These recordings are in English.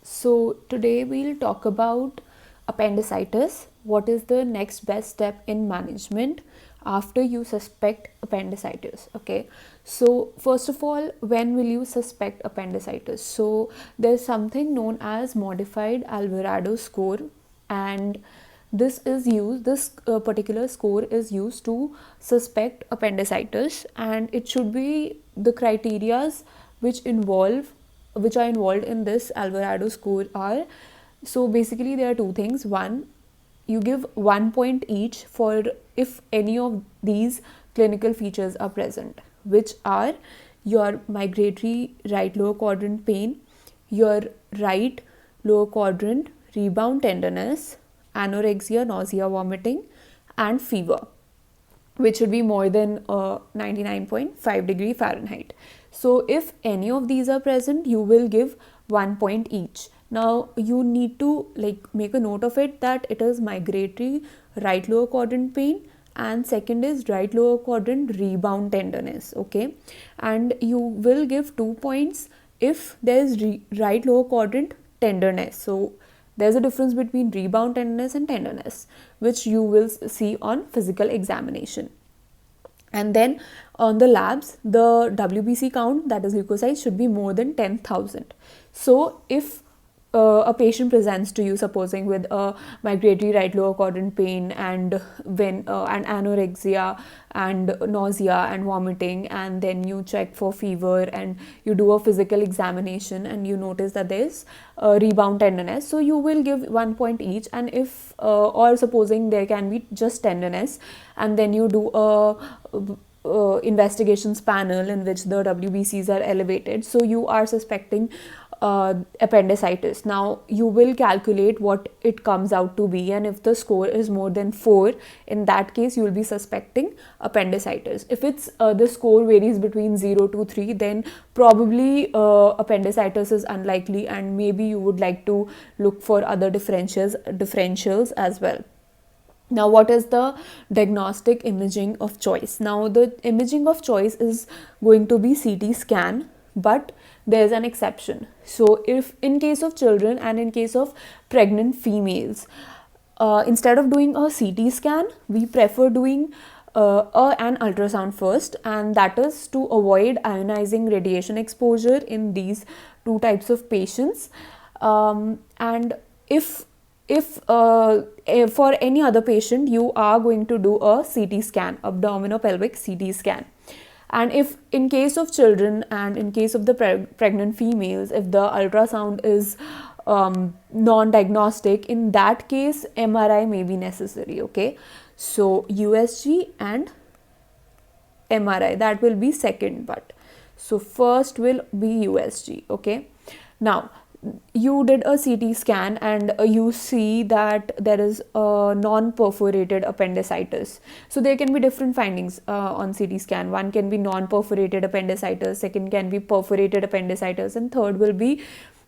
So today we'll talk about appendicitis. What is the next best step in management after you suspect appendicitis? Okay. So first of all, when will you suspect appendicitis? So there's something known as modified Alvarado score, and this particular score is used to suspect appendicitis, and it should be the criterias which involve which are involved in this Alvarado score are, so basically there are two things. One, you give 1 point each for if any of these clinical features are present, which are your migratory right lower quadrant pain, your right lower quadrant rebound tenderness, anorexia, nausea, vomiting, and fever, which should be more than 99.5 degree Fahrenheit. So if any of these are present, you will give 1 point each. Now you need to make a note of it that it is migratory right lower quadrant pain, and second is right lower quadrant rebound tenderness. Okay, and you will give 2 points if there is right lower quadrant tenderness. So there's a difference between rebound tenderness and tenderness, which you will see on physical examination. And then on the labs, the WBC count, that is leukocytes, should be more than 10,000. So if a patient presents to you, supposing with a migratory right lower quadrant pain and and anorexia and nausea and vomiting, and then you check for fever and you do a physical examination and you notice that there is rebound tenderness, so you will give 1 point each. And if or supposing there can be just tenderness, and then you do a investigations panel in which the WBCs are elevated, so you are suspecting appendicitis. Now you will calculate what it comes out to be, and if the score is more than 4, in that case you will be suspecting appendicitis. If it's the score varies between 0 to 3, then probably appendicitis is unlikely, and maybe you would like to look for other differentials as well. Now, what is the diagnostic imaging of choice? Now, the imaging of choice is going to be CT scan, but there's an exception. So, if in case of children and in case of pregnant females, instead of doing a CT scan, we prefer doing an ultrasound first, and that is to avoid ionizing radiation exposure in these two types of patients. And if for any other patient, you are going to do a CT scan, abdominopelvic CT scan. And if in case of children and in case of the pregnant females, if the ultrasound is non-diagnostic, in that case MRI may be necessary. Okay, so USG and MRI, that will be second, but so first will be USG. Okay, now you did a CT scan and you see that there is a non-perforated appendicitis. So there can be different findings on CT scan. One can be non-perforated appendicitis, second can be perforated appendicitis, and third will be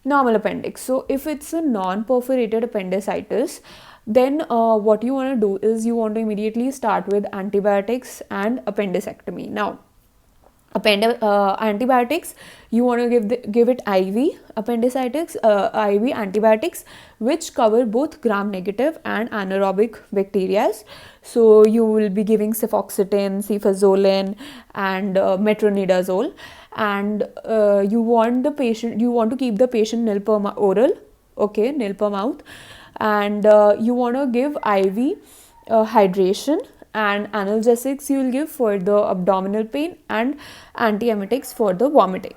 normal appendix. So if it's a non-perforated appendicitis, then what you want to do is you want to immediately start with antibiotics and appendicectomy. Now, antibiotics, you want to give it IV appendicitis, IV antibiotics, which cover both gram-negative and anaerobic bacteria. So you will be giving cefoxitin, cefazolin, and metronidazole. And you want to keep the patient nil per oral, okay, nil per mouth, and you want to give IV hydration, and analgesics you will give for the abdominal pain and antiemetics for the vomiting.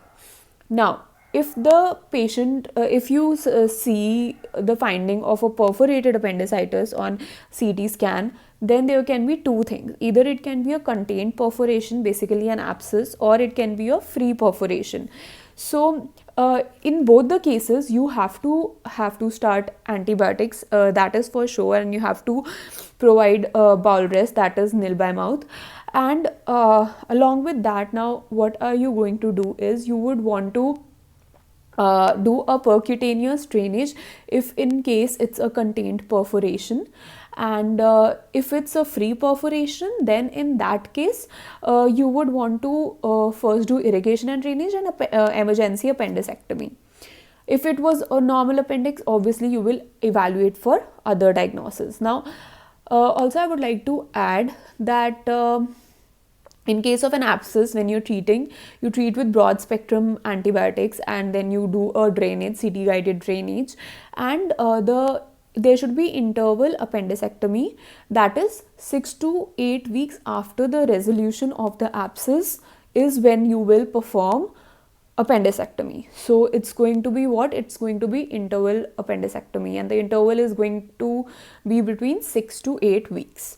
Now, if the patient, if you see the finding of a perforated appendicitis on CT scan, then there can be two things. Either it can be a contained perforation, basically an abscess, or it can be a free perforation. So in both the cases, you have to start antibiotics, that is for sure, and you have to provide bowel rest, that is nil by mouth. And along with that, now what are you going to do is you would want to do a percutaneous drainage if in case it's a contained perforation. And if it's a free perforation, then in that case you would want to first do irrigation and drainage and emergency appendicectomy. If it was a normal appendix, obviously you will evaluate for other diagnosis. Now, also I would like to add that in case of an abscess, when you're treating, you treat with broad spectrum antibiotics, and then you do a drainage, CT guided drainage, and there should be interval appendicectomy, that is 6 to 8 weeks after the resolution of the abscess is when you will perform appendicectomy. So it's going to be what? It's going to be interval appendicectomy, and the interval is going to be between 6 to 8 weeks.